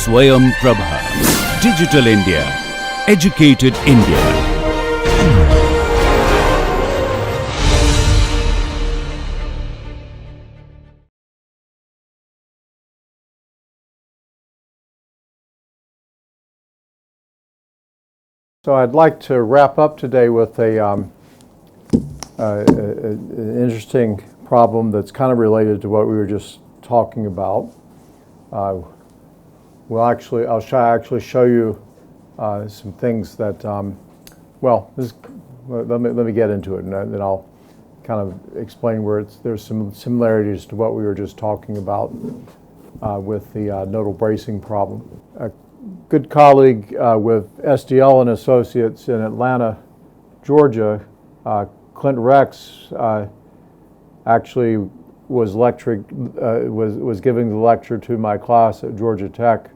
Swayam Prabha. Digital India. Educated India. So I'd like to wrap up today with an interesting problem that's kind of related to what we were just talking about. I'll actually show you some things that, let me get into it, and then I'll kind of explain where there's some similarities to what we were just talking about with the nodal bracing problem. A good colleague with SDL and Associates in Atlanta, Georgia, Clint Rex, actually was giving the lecture to my class at Georgia Tech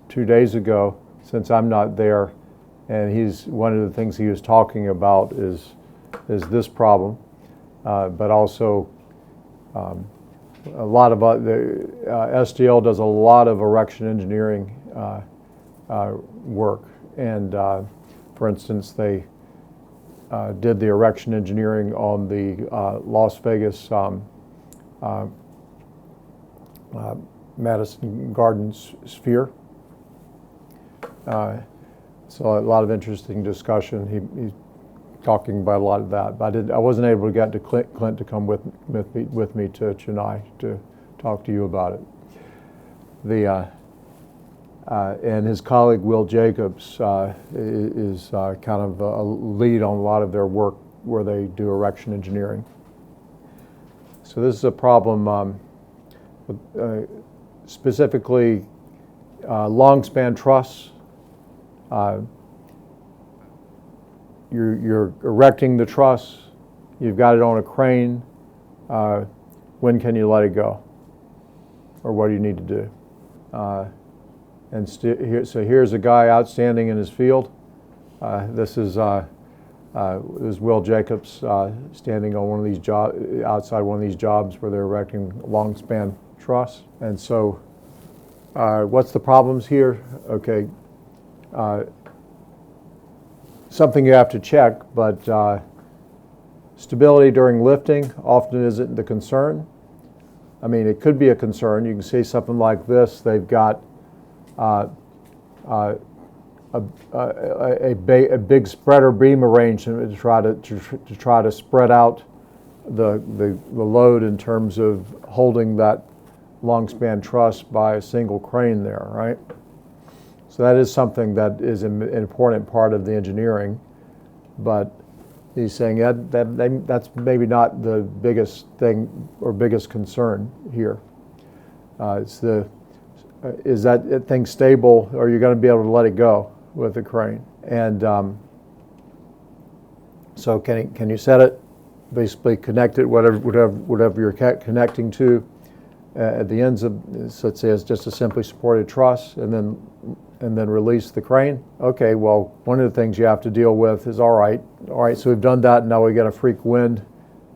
2 days ago, since I'm not there, and one of the things he was talking about is this problem, but also a lot of the SDL does a lot of erection engineering work, and for instance, they did the erection engineering on the Las Vegas Madison Garden Sphere. So a lot of interesting discussion. He's talking about a lot of that, but I wasn't able to get to Clint to come with me to Chennai to talk to you about it. And his colleague Will Jacobs is kind of a lead on a lot of their work where they do erection engineering. So this is a problem specifically long span truss. You're erecting the truss, you've got it on a crane. When can you let it go? Or what do you need to do? So here's a guy outstanding in his field. This is Will Jacobs standing on one of these outside one of these jobs where they're erecting long span truss. And so what's the problems here? Okay, something you have to check, but stability during lifting often isn't the concern. I mean, it could be a concern. You can see something like this. They've got a big spreader beam arrangement to try to spread out the load in terms of holding that long span truss by a single crane there, right? So that is something that is an important part of the engineering, but he's saying that's maybe not the biggest thing or biggest concern here. Is that thing stable, or you're going to be able to let it go with the crane? And so can you set it, basically connect it, whatever you're connecting to at the ends of, so let's say it's just a simply supported truss, and then release the crane? Okay, well, one of the things you have to deal with is, all right, so we've done that, and now we get a freak wind.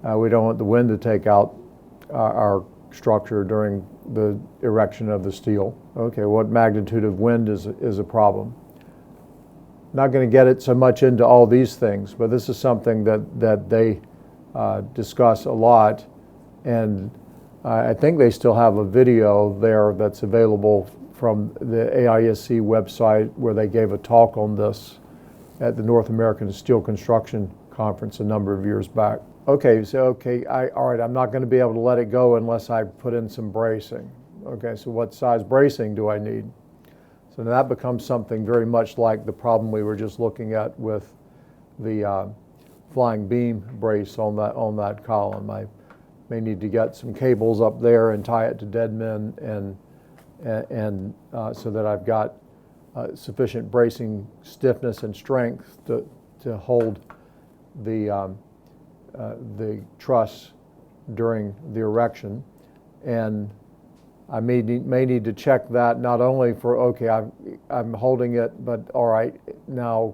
We don't want the wind to take out our structure during the erection of the steel. Okay, what magnitude of wind is a problem? Not going to get it so much into all these things, but this is something that they discuss a lot, and I think they still have a video there that's available from the AISC website where they gave a talk on this at the North American Steel Construction Conference a number of years back. Okay, so all right, I'm not going to be able to let it go unless I put in some bracing. Okay, so what size bracing do I need? So that becomes something very much like the problem we were just looking at with the flying beam brace on that column. I may need to get some cables up there and tie it to dead men, and so that I've got sufficient bracing stiffness and strength to hold the truss during the erection. And I may need to check that not only for, okay, I'm holding it, but all right, now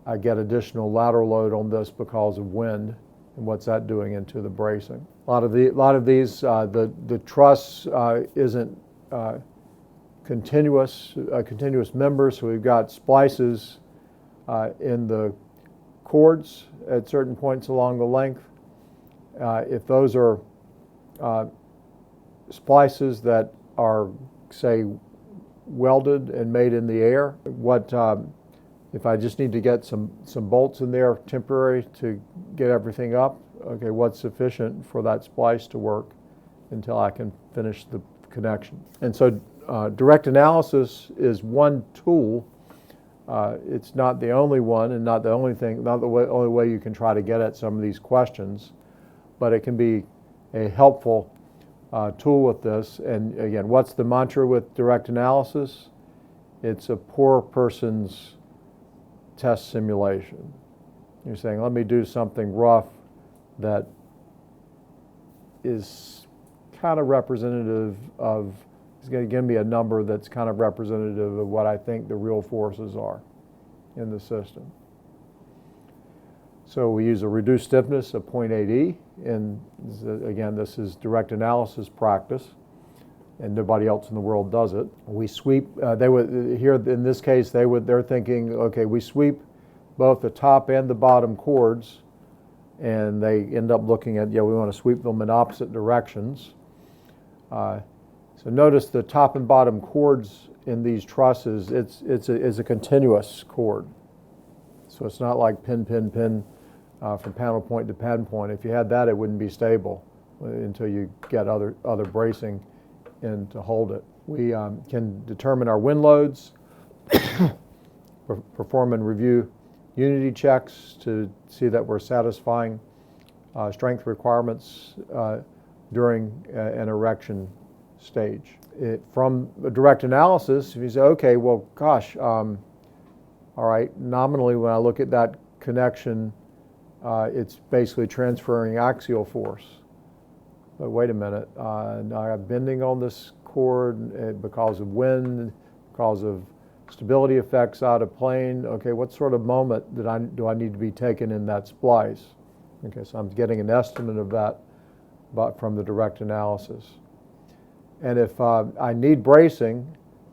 I get additional lateral load on this because of wind, and what's that doing into the bracing? A lot of these, the truss isn't continuous members. So we've got splices in the cords at certain points along the length. If those are splices that are, say, welded and made in the air, if I just need to get some bolts in there temporary to get everything up, okay, what's sufficient for that splice to work until I can finish the connection? And so direct analysis is one tool. It's not the only one and not the only thing, not the only way you can try to get at some of these questions, but it can be a helpful tool with this. And again, what's the mantra with direct analysis? It's a poor person's test simulation. You're saying, let me do something rough that is kind of representative of, it's going to give me a number that's kind of representative of what I think the real forces are in the system. So we use a reduced stiffness of 0.8E, and again, this is direct analysis practice, and nobody else in the world does it. We sweep, here in this case, they're thinking, okay, we sweep both the top and the bottom chords, and they end up looking at, we want to sweep them in opposite directions. So notice the top and bottom chords in these trusses, it's a continuous chord. So it's not like pin, pin, pin from panel point to panel point. If you had that, it wouldn't be stable until you get other bracing in to hold it. We can determine our wind loads, perform and review unity checks to see that we're satisfying strength requirements during an erection stage. From a direct analysis, if you say, okay, well, gosh, all right, nominally when I look at that connection, it's basically transferring axial force. But wait a minute, now I have bending on this cord because of wind, because of stability effects out of plane. Okay, what sort of moment do I need to be taken in that splice? Okay, so I'm getting an estimate of that but from the direct analysis. And if I need bracing,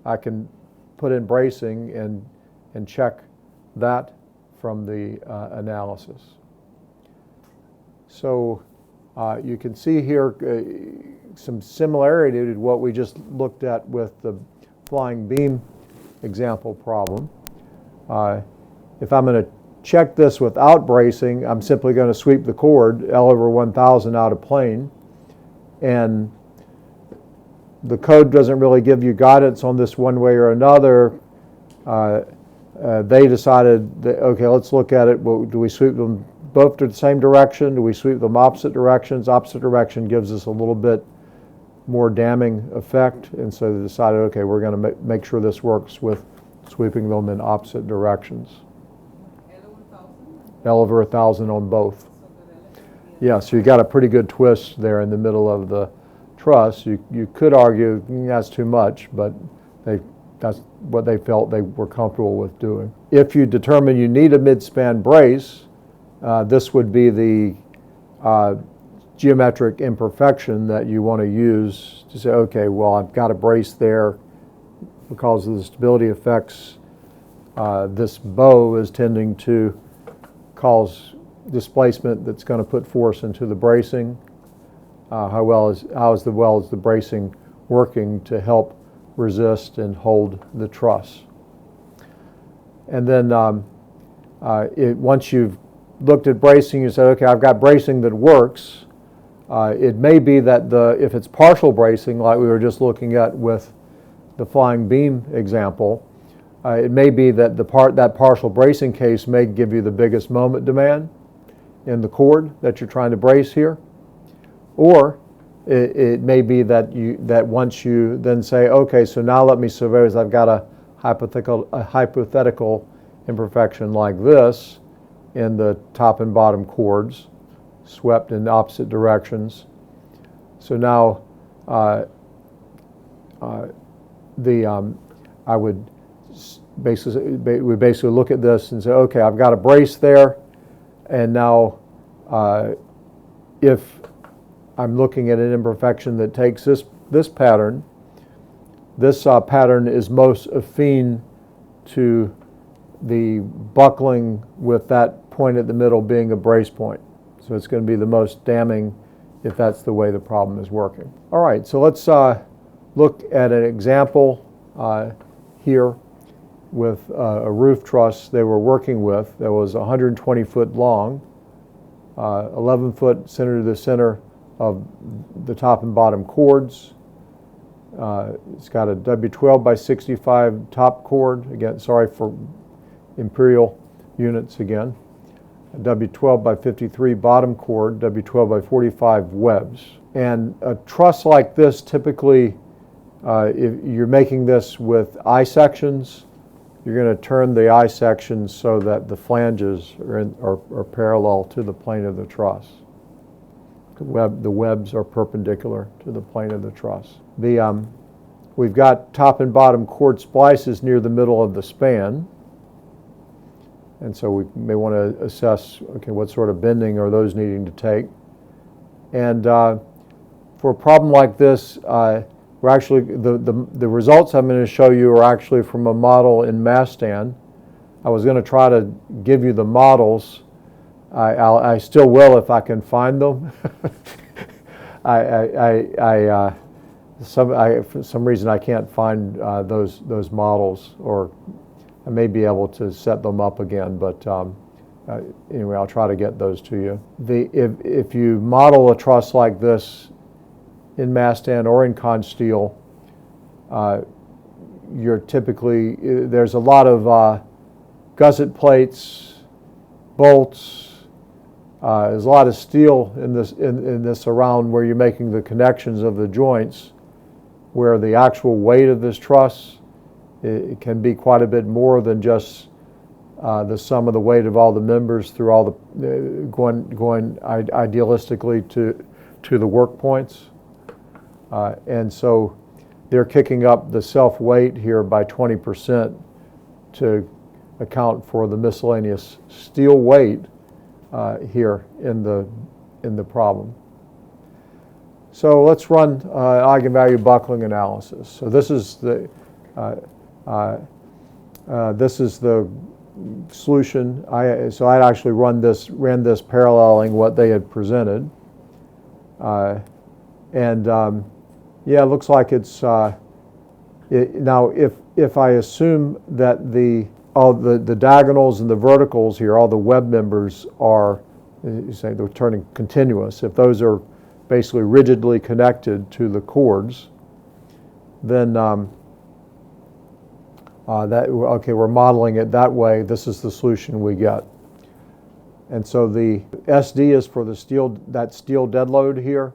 I can put in bracing and check that from the analysis. So you can see here some similarity to what we just looked at with the flying beam example problem. If I'm going to check this without bracing, I'm simply going to sweep the cord L/1000 out of plane, and the code doesn't really give you guidance on this one way or another. They decided that, okay, let's look at it. Well, do we sweep them both to the same direction? Do we sweep them opposite directions? Opposite direction gives us a little bit more damming effect, and so they decided, okay, we're going to make sure this works with sweeping them in opposite directions. L/1000 on both. Yeah, so you got a pretty good twist there in the middle of the truss. You could argue that's too much, but that's what they felt they were comfortable with doing. If you determine you need a mid-span brace, this would be the geometric imperfection that you want to use to say, okay, well, I've got a brace there because of the stability effects. This bow is tending to cause displacement that's going to put force into the bracing. How is the bracing working to help resist and hold the truss? And then once you've looked at bracing, you say, okay, I've got bracing that works. It may be that if it's partial bracing, like we were just looking at with the flying beam example, it may be that that partial bracing case may give you the biggest moment demand in the cord that you're trying to brace here. Or it may be that once you then say, okay, so now let me suppose I've got a hypothetical imperfection like this in the top and bottom chords, swept in opposite directions. So now I would basically look at this and say, okay, I've got a brace there, and now if I'm looking at an imperfection that takes this pattern, This pattern is most affine to the buckling with that point at the middle being a brace point. So it's going to be the most damning if that's the way the problem is working. All right, so let's look at an example here with a roof truss they were working with that was 120 foot long, 11 foot center to center of the top and bottom chords. It's got a W12 by 65 top chord. Again, sorry for imperial units again. A W12 by 53 bottom chord, W12 by 45 webs. And a truss like this, typically, if you're making this with I sections, you're going to turn the I sections so that the flanges are parallel to the plane of the truss. The webs are perpendicular to the plane of the truss. We've got top and bottom chord splices near the middle of the span. And so we may want to assess, okay, what sort of bending are those needing to take. And for a problem like this, we're actually, the results I'm going to show you are actually from a model in Mastan. I was going to try to give you the models. I still will if I can find them. For some reason I can't find those models, or I may be able to set them up again, but anyway, I'll try to get those to you. If you model a truss like this in Mastan or in Consteel, you're typically, there's a lot of gusset plates, bolts. There's a lot of steel in this around where you're making the connections of the joints, where the actual weight of this truss, it can be quite a bit more than just the sum of the weight of all the members through all the going idealistically to the work points. And so they're kicking up the self-weight here by 20% to account for the miscellaneous steel weight here in the problem. So let's run eigenvalue buckling analysis. So this is the solution. So I'd actually ran this paralleling what they had presented. Yeah, it looks like it's now if I assume that all the diagonals and the verticals here, all the web members are, you say they're turning continuous. If those are basically rigidly connected to the chords, then okay, we're modeling it that way. This is the solution we get. And so the SD is for the that steel dead load here.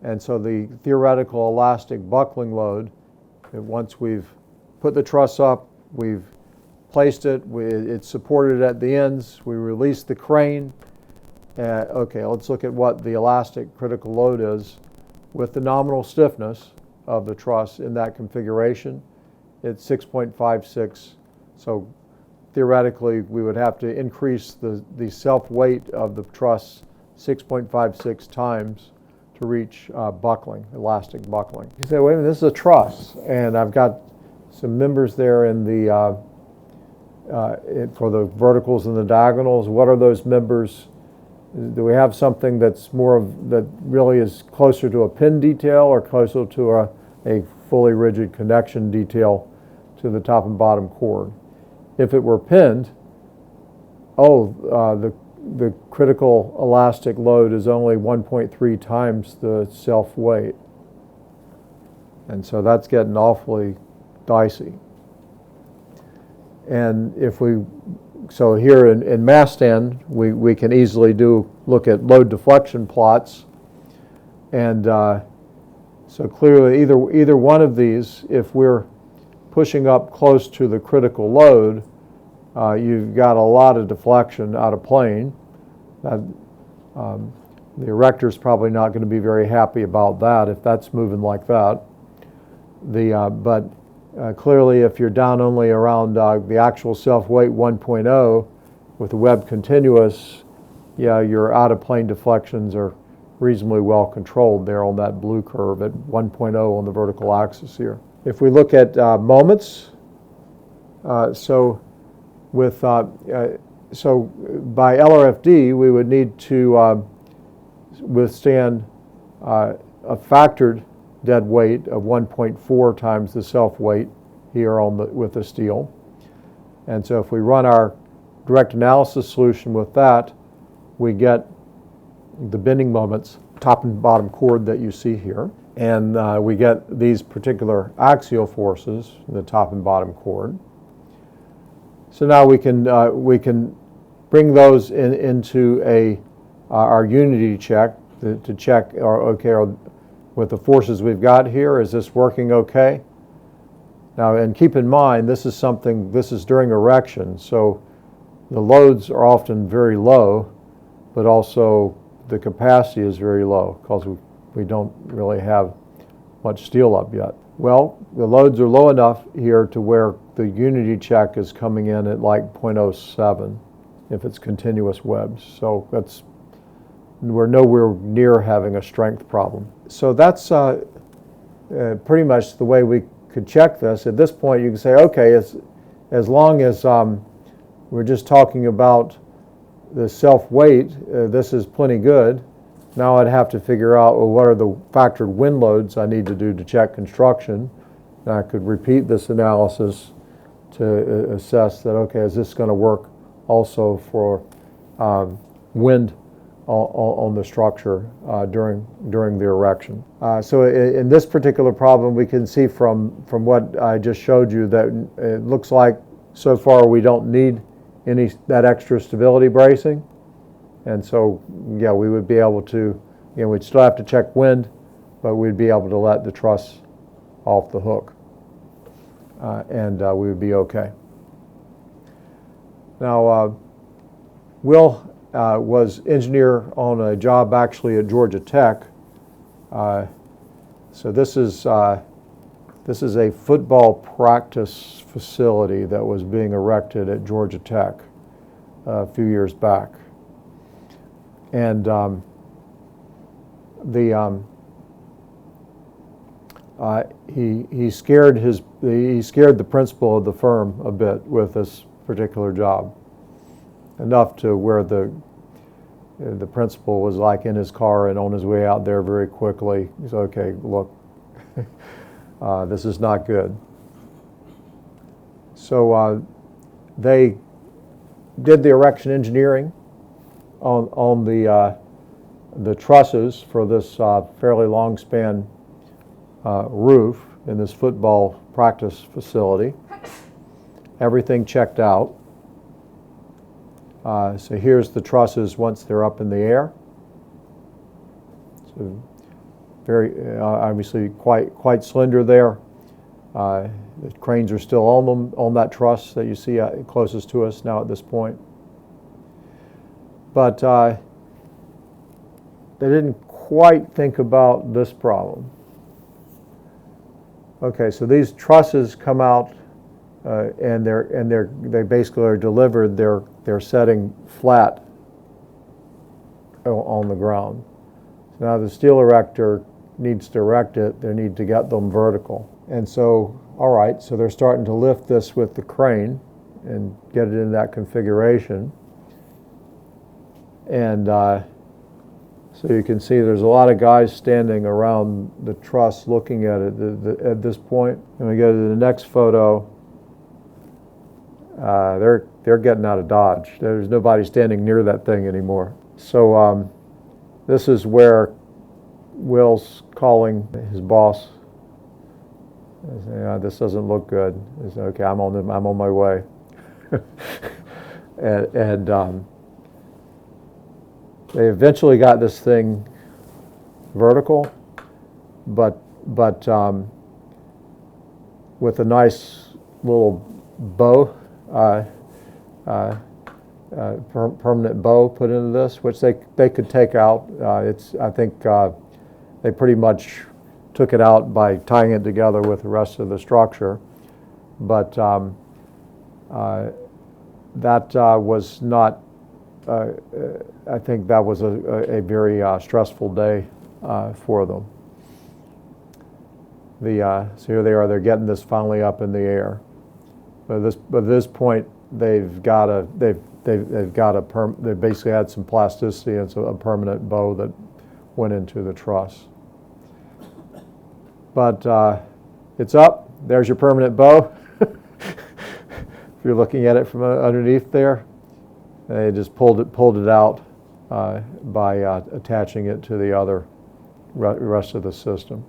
And so the theoretical elastic buckling load, once we've put the truss up, we've placed it, it's supported at the ends, we release the crane. Okay, let's look at what the elastic critical load is with the nominal stiffness of the truss in that configuration. It's 6.56. So theoretically, we would have to increase the self-weight of the truss 6.56 times to reach buckling, elastic buckling. You say, wait a minute, this is a truss, and I've got some members there in the for the verticals and the diagonals. What are those members? Do we have something that's that really is closer to a pin detail or closer to a fully rigid connection detail to the top and bottom chord? If it were pinned, the critical elastic load is only 1.3 times the self-weight. And so that's getting awfully dicey. And so here in Mastan, we can easily look at load deflection plots. And so clearly either one of these, if we're pushing up close to the critical load, you've got a lot of deflection out of plane. The erector's probably not going to be very happy about that if that's moving like that. But clearly, if you're down only around the actual self-weight 1.0 with the web continuous, yeah, your out-of-plane deflections are reasonably well controlled there on that blue curve at 1.0 on the vertical axis here. If we look at moments, so by LRFD, we would need to withstand a factored dead weight of 1.4 times the self-weight here with the steel. And so if we run our direct analysis solution with that, we get the bending moments, top and bottom chord that you see here. And we get these particular axial forces in the top and bottom chord. So now we can bring those into our unity check to check, with the forces we've got here, is this working okay? Now, and keep in mind, this is during erection, so the loads are often very low, but also the capacity is very low because we don't really have much steel up yet. Well, the loads are low enough here to where the unity check is coming in at like 0.07 if it's continuous webs. So we're nowhere near having a strength problem. So that's pretty much the way we could check this. At this point, you can say, okay, as long as we're just talking about the self-weight, this is plenty good. Now I'd have to figure out, well, what are the factored wind loads I need to do to check construction. And I could repeat this analysis to assess that, okay, is this going to work also for wind on the structure during the erection. So in this particular problem, we can see from what I just showed you that it looks like so far we don't need that extra stability bracing. And so, yeah, we would be able to, we'd still have to check wind, but we'd be able to let the truss off the hook. And we would be okay. Now, Will was engineer on a job actually at Georgia Tech. So this is a football practice facility that was being erected at Georgia Tech a few years back. And he scared the principal of the firm a bit with this particular job, enough to where the principal was like in his car and on his way out there very quickly. He said, okay, look, this is not good. So they did the erection engineering on the trusses for this fairly long span roof in this football practice facility. Everything checked out. So here's the trusses once they're up in the air. So very obviously quite slender there. The cranes are still on them, on that truss that you see closest to us now at this point. But they didn't quite think about this problem. Okay, so these trusses come out and they basically are delivered. They're setting flat on the ground. So now the steel erector needs to erect it. They need to get them vertical. And so, all right, so they're starting to lift this with the crane and get it in that configuration. And so you can see there's a lot of guys standing around the truss looking at it at this point. And we go to the next photo. They're getting out of Dodge. There's nobody standing near that thing anymore. So this is where Will's calling his boss. This doesn't look good. He said, okay, I'm on my way. and they eventually got this thing vertical, but with a nice little bow, permanent bow put into this, which they could take out. I think they pretty much took it out by tying it together with the rest of the structure, but that was not. I think that was a very stressful day for them. So here they are. They're getting this finally up in the air. But at this point, they've basically had some plasticity, and so a permanent bow that went into the truss. But it's up. There's your permanent bow. If you're looking at it from underneath there, they just pulled it out by attaching it to the other rest of the system.